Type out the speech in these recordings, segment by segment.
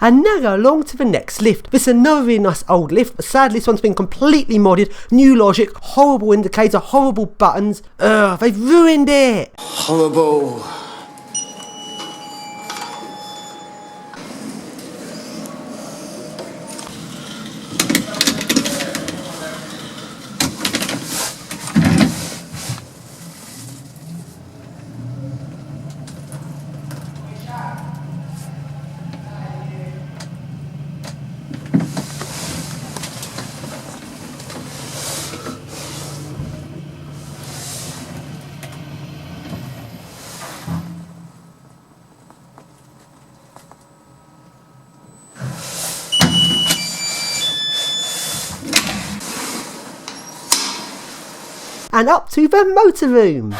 And now go along to the next lift. This is another really nice old lift, but sadly this one's been completely modded. New logic, horrible indicator, horrible buttons. They've ruined it. Horrible. And up to the motor room.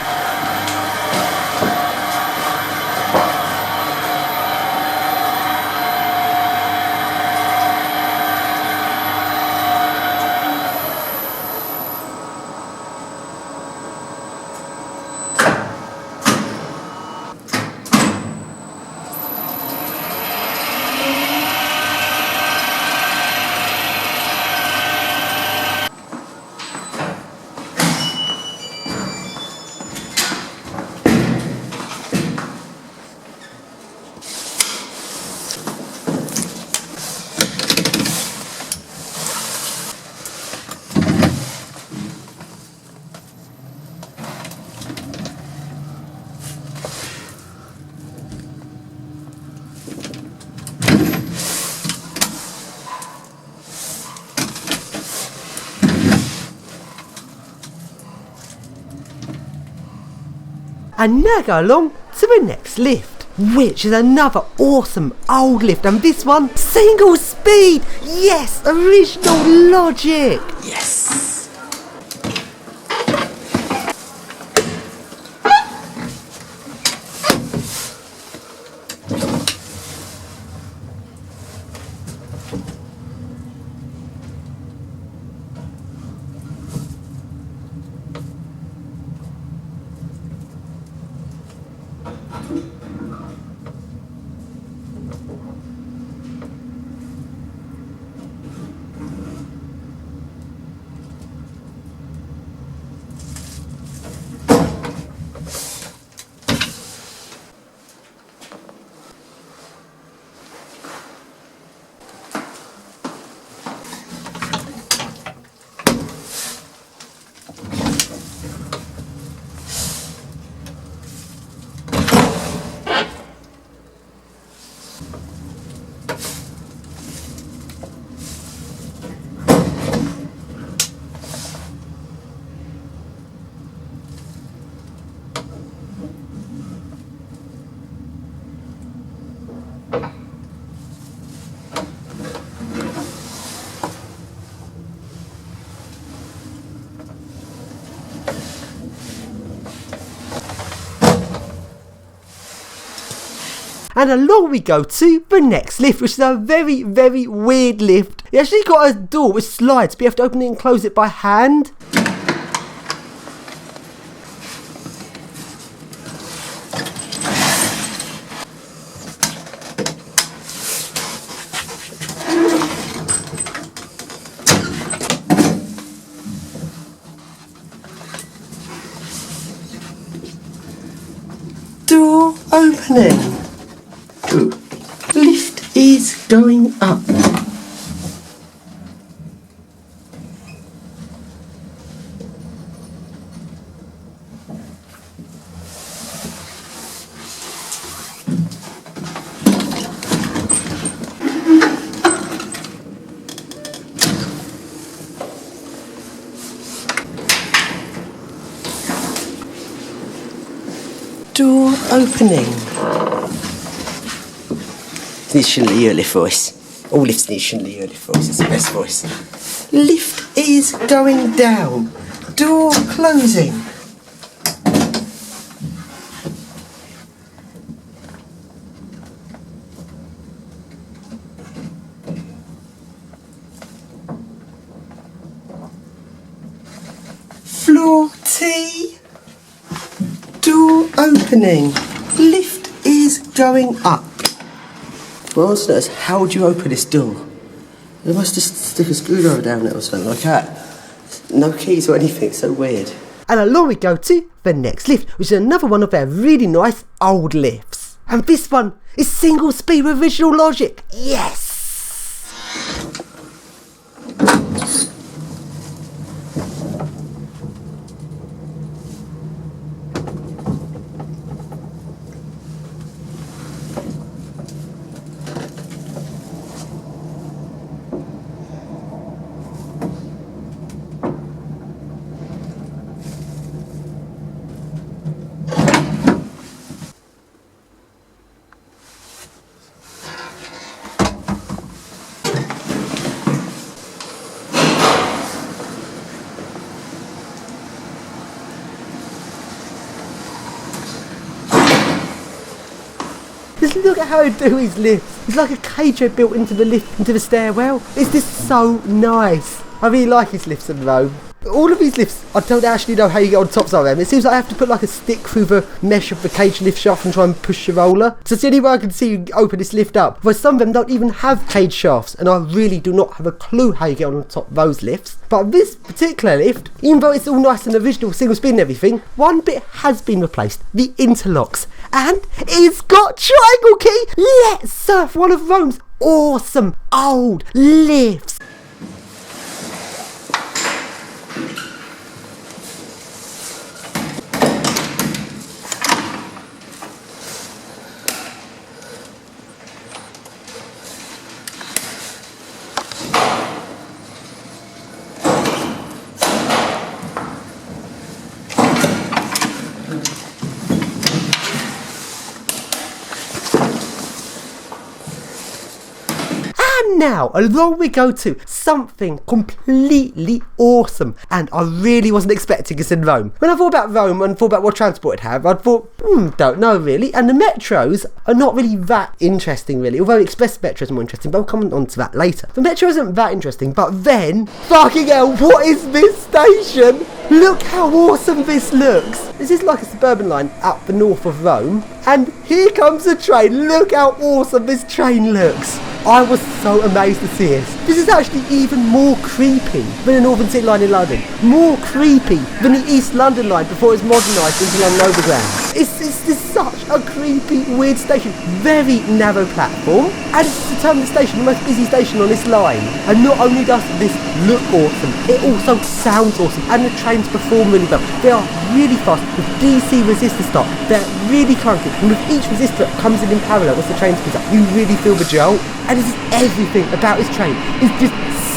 And now go along to the next lift, which is another awesome old lift, and this one, single speed! Yes, original logic! Yes. And along we go to the next lift, which is a very, very weird lift. It actually got a door with slides, but you have to open it and close it by hand. Door opening. Lift is going up. Door opening. This shouldn't be your lift voice. All lifts need shouldn't be your lift voice. It's the best voice. Lift is going down. Door closing. Floor T. Door opening. Lift is going up. What I want to know is, how would you open this door? You must just stick a screwdriver down it or something like that. No keys or anything, so weird. And along we go to the next lift, which is another one of our really nice old lifts. And this one is single speed with visual logic. Yes! Just look at how they do his lifts. It's like a cage they built into the lift, into the stairwell. It's just so nice. I really like his lifts in Rome. All of these lifts, I don't actually know how you get on top of some of them. It seems like I have to put like a stick through the mesh of the cage lift shaft and try and push the roller. So it's the only way I can see you open this lift up. But some of them don't even have cage shafts, and I really do not have a clue how you get on top of those lifts. But this particular lift, even though it's all nice and original, single speed and everything, one bit has been replaced, the interlocks. And it's got triangle key. Let's surf one of Rome's awesome old lifts. And now, along we go to something completely awesome, and I really wasn't expecting this in Rome. When I thought about Rome and thought about what transport it'd have, I thought, don't know really. And the metros are not really that interesting really, although express metro is more interesting, but I'll come on to that later. The metro isn't that interesting, but then, fucking hell, what is this station? Look how awesome this looks. This is like a suburban line up the north of Rome, and here comes the train. Look how awesome this train looks. I was so amazed to see this. This is actually even more creepy than the Northern City line in London. More creepy than the East London line before it was modernised into London Overground. It's such a creepy, weird station. Very narrow platform, and it's the term of the station, the most busy station on this line. And not only does this look awesome, it also sounds awesome, and the trains perform really well. They are really fast with DC resistor start. They're really clunky, and with each resistor that comes in parallel as the train speeds up, you really feel the jolt. And this is everything about this train. It's just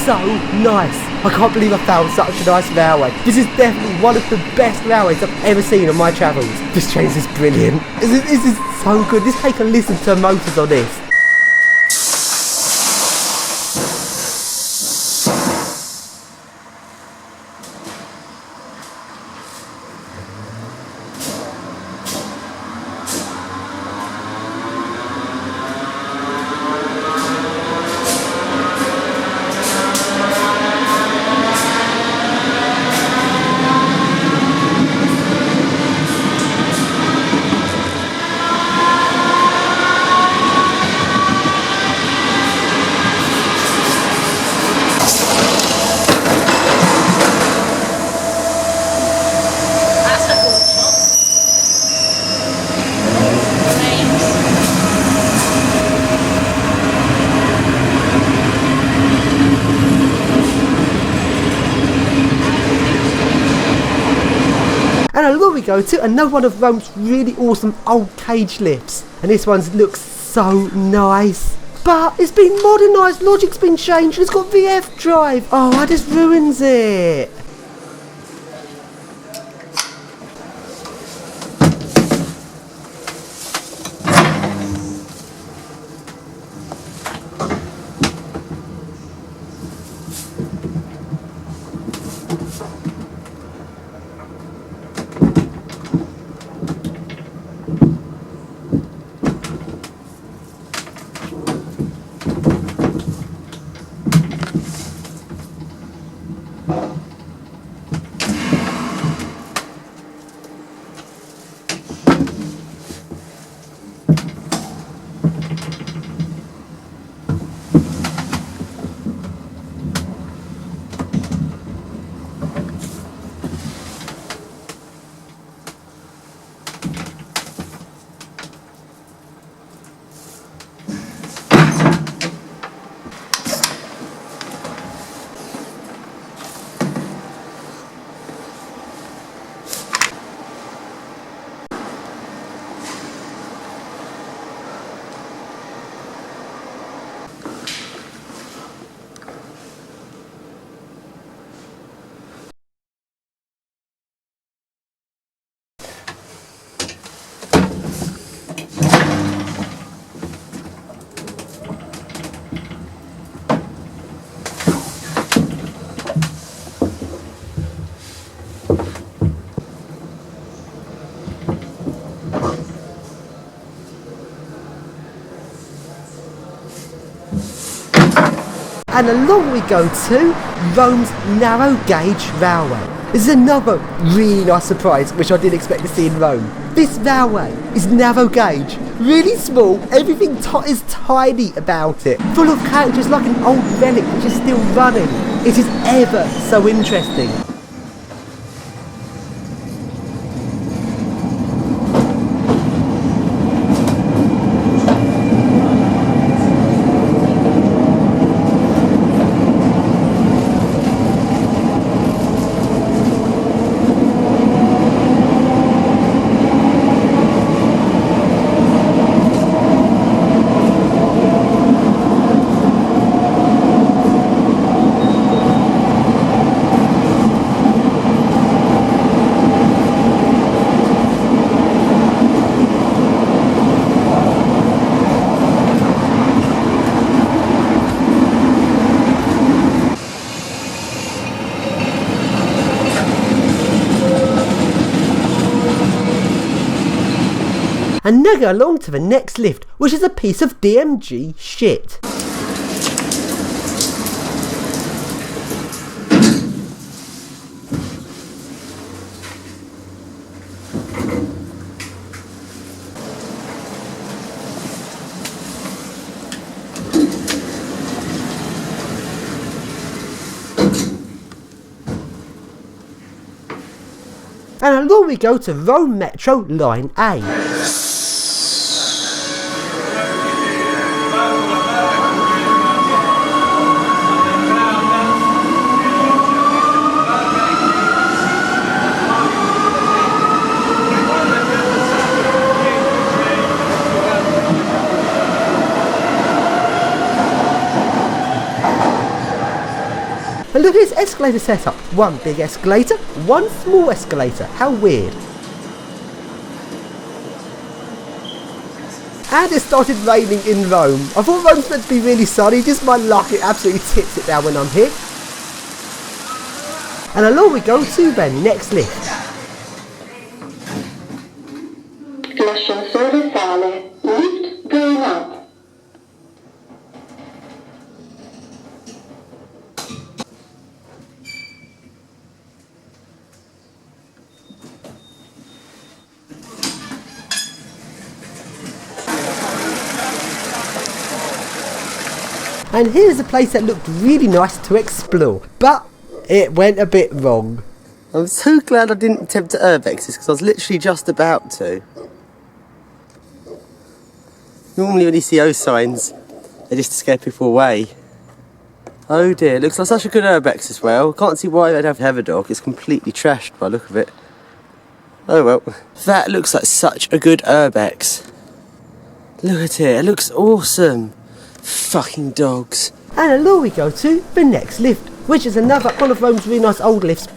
so nice. I can't believe I found such a nice railway. This is definitely one of the best railways I've ever seen on my travels. This train's just brilliant. This is so good. Just take a listen to the motors on this. And along we go to another one of Rome's really awesome old cage lifts. And this one looks so nice. But it's been modernised, logic's been changed, it's got VF drive. Oh, that just ruins it. And along we go to Rome's narrow gauge railway. This is another really nice surprise which I didn't expect to see in Rome. This railway is narrow gauge, really small, everything is tiny about it, full of characters like an old relic which is still running. It is ever so interesting. And now go along to the next lift, which is a piece of DMG shit. And along we go to Rome Metro Line A. And look at this escalator setup. One big escalator, one small escalator. How weird. And it started raining in Rome. I thought Rome's meant to be really sunny, just my luck, it absolutely tips it down when I'm here. And along we go to the next lift. L'ascensore sale. Lift going up. And here's a place that looked really nice to explore, but it went a bit wrong. I'm so glad I didn't attempt to urbex this because I was literally just about to. Normally when you see those signs, they're just to scare people away. Oh dear, looks like such a good urbex as well. Can't see why they'd have to have a dog, it's completely trashed by the look of it. Oh well, that looks like such a good urbex. Look at it, it looks awesome. Fucking dogs. And along we go to the next lift, which is another one of Rome's really nice old lifts.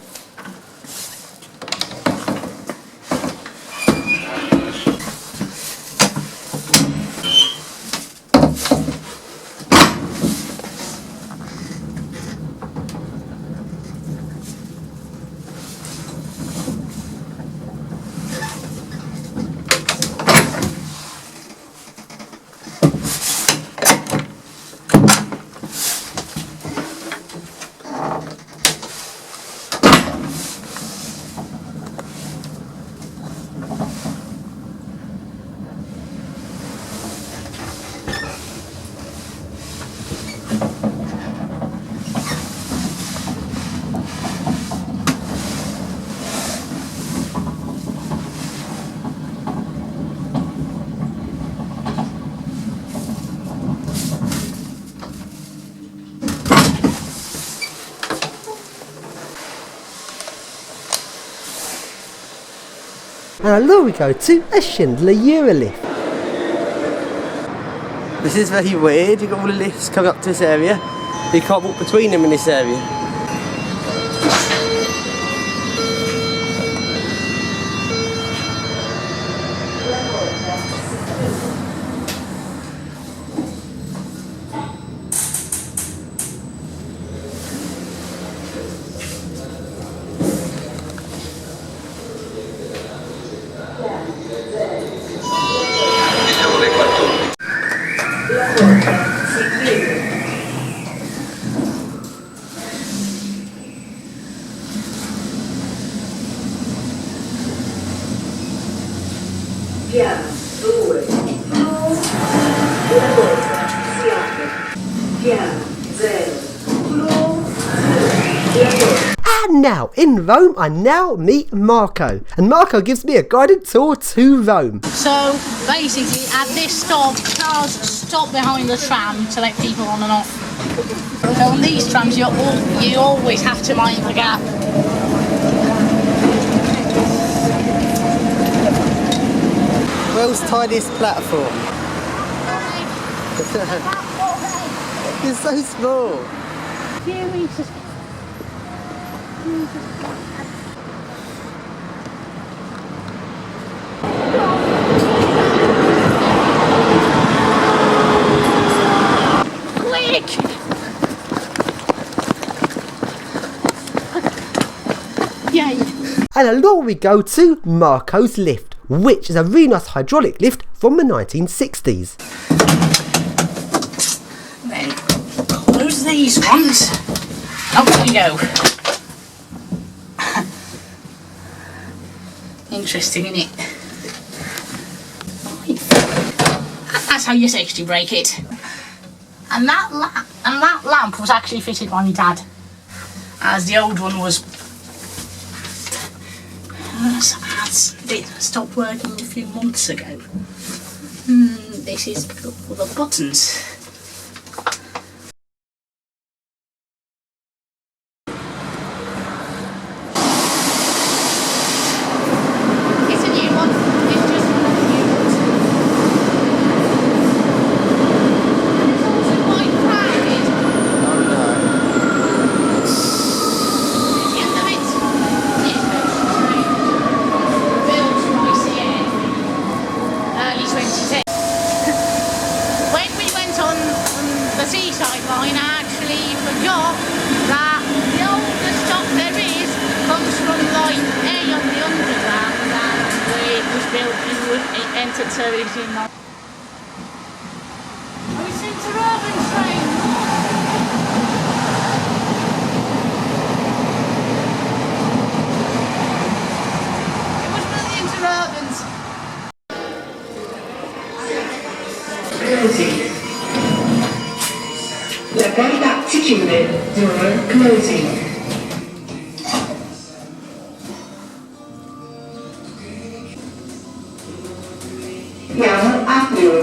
And along we go to a Schindler Eurolift. This is very weird, you've got all the lifts coming up to this area. You can't walk between them in this area. And now, in Rome, I now meet Marco. And Marco gives me a guided tour to Rome. So, basically, at this stop, cars stop behind the tram to let people on and off. So on these trams, you always have to mind the gap. World's tiniest platform. It's so small. Quick! Yay! And along we go to Marco's lift, which is a really nice hydraulic lift from the 1960s. Then close these ones. Up we go. Interesting, isn't it? That's how you safety brake it. And that lamp was actually fitted by my dad, as the old one was. It stopped working a few months ago. This is for the buttons. It's a new one. It's just one of the new ones. It's also quite crowded. At the end of it, it goes straight. Built by CN, early 2010. When we went on the seaside line, I actually forgot that the oldest stop there is comes from like A on the underground, and it was built, it entered service in like... Oh, it's interurban train! It was for the interurbans. Closing. La porta si chiude. Door closing. Piano apro.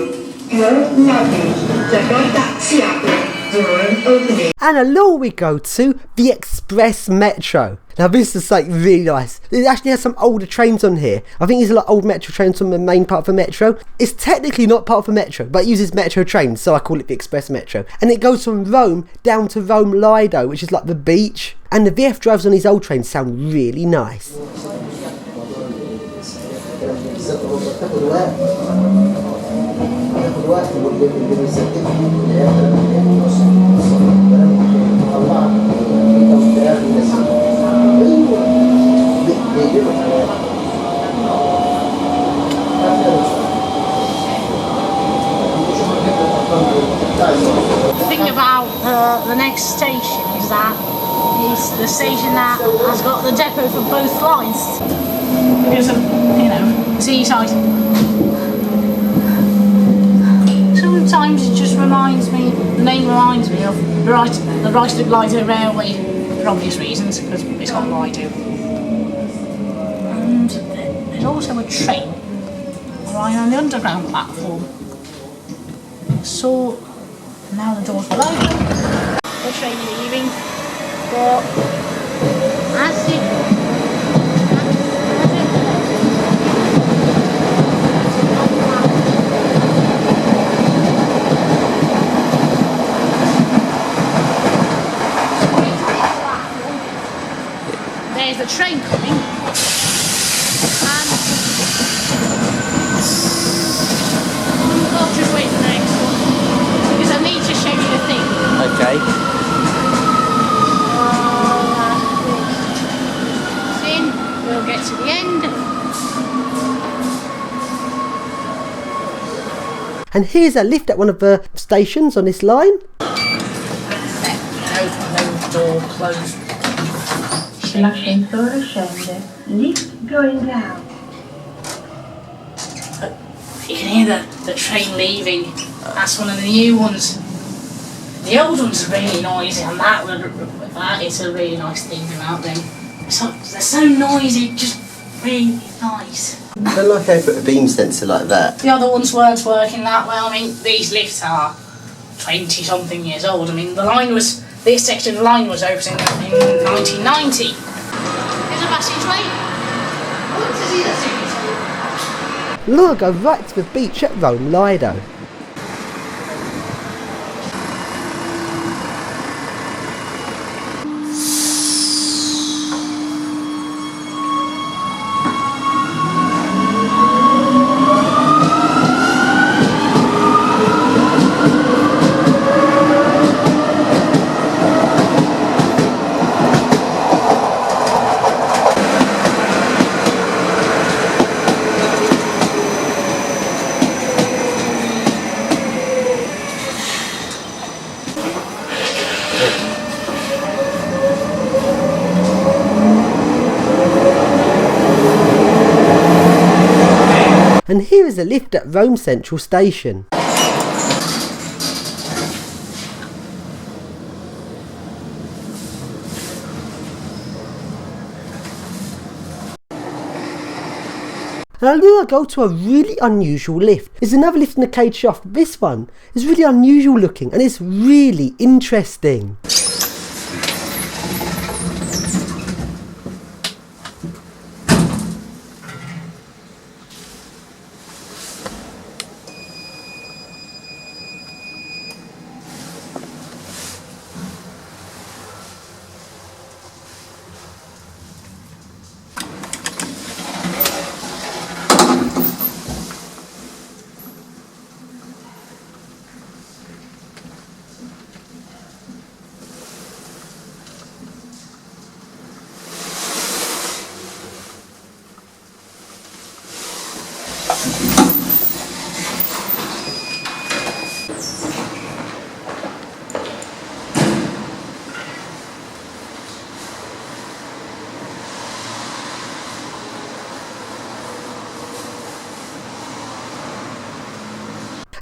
Door locking. La porta si apre. Door opening. And along we go to the Express Metro. Now this is like really nice. It actually has some older trains on here. I think there's a lot of old metro trains on the main part of the metro. It's technically not part of the metro, but it uses metro trains, so I call it the Express Metro. And it goes from Rome down to Rome Lido, which is like the beach. And the VF drives on these old trains sound really nice. The thing about the next station is that it's the station that has got the depot for both lines. Because of, you know, seaside. Sometimes it just reminds me, the name reminds me of the Ryslip Lido Railway for obvious reasons, because it's got Lido. And there's also a train right on the underground platform. So now the doors will open, the train leaving, but as it there's the train coming, and I'll just wait for the next one, because I need to show you the thing. Okay. In, we'll get to the end. And here's a lift at one of the stations on this line. No door closed. L'ascensore scende. Lift going down. You can hear the train leaving. That's one of the new ones. The old ones are really noisy, and that is a really nice thing about them. They're so noisy, just really nice. I don't like how you put a beam sensor like that. The other ones weren't working that well. I mean, these lifts are 20-something years old. I mean, this section of the line was opened in 1990. Here's a passageway. What does he do? Look, go right to the beach at Rome Lido. And here is a lift at Rome Central Station. And now I go to a really unusual lift. There's another lift in the cage shaft, but this one is really unusual looking and it's really interesting.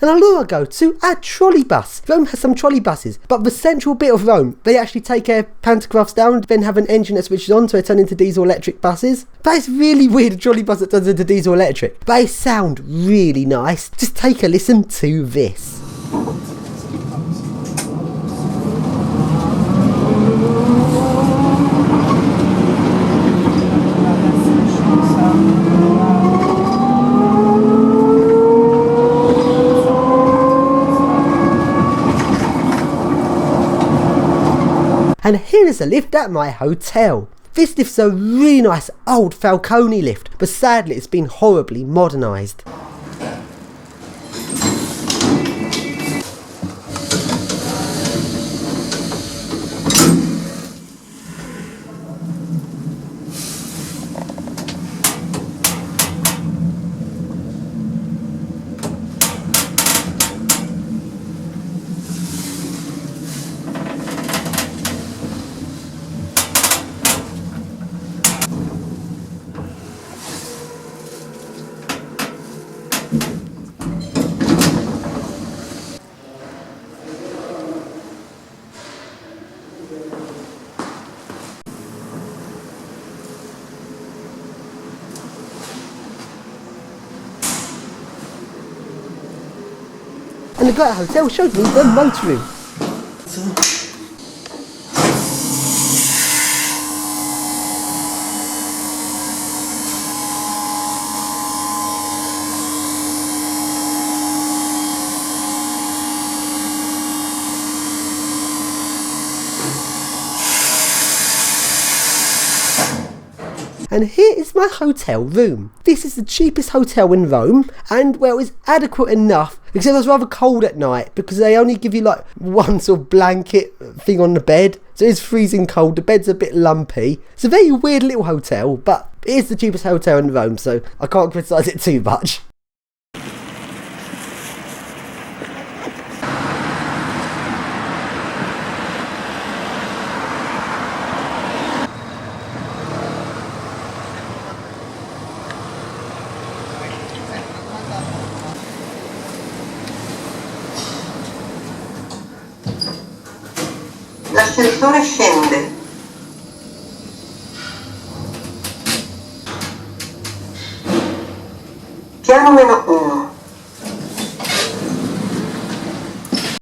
And I go to a trolley bus. Rome has some trolley buses, but the central bit of Rome, they actually take pantographs down, then have an engine that switches on, so they turn into diesel electric buses. But it's really weird, a trolley bus that turns into diesel electric. But they sound really nice. Just take a listen to this. And here is a lift at my hotel. This lift's a really nice old Falcone lift, but sadly it's been horribly modernised. And the guy at the hotel showed me the motor room. And here is my hotel room. This is the cheapest hotel in Rome, and well, it's adequate enough, except it was rather cold at night because they only give you like one sort of blanket thing on the bed, so it's freezing cold. The bed's a bit lumpy. It's a very weird little hotel, but it is the cheapest hotel in Rome, so I can't criticise it too much. L'ascensore scende. Piano -1.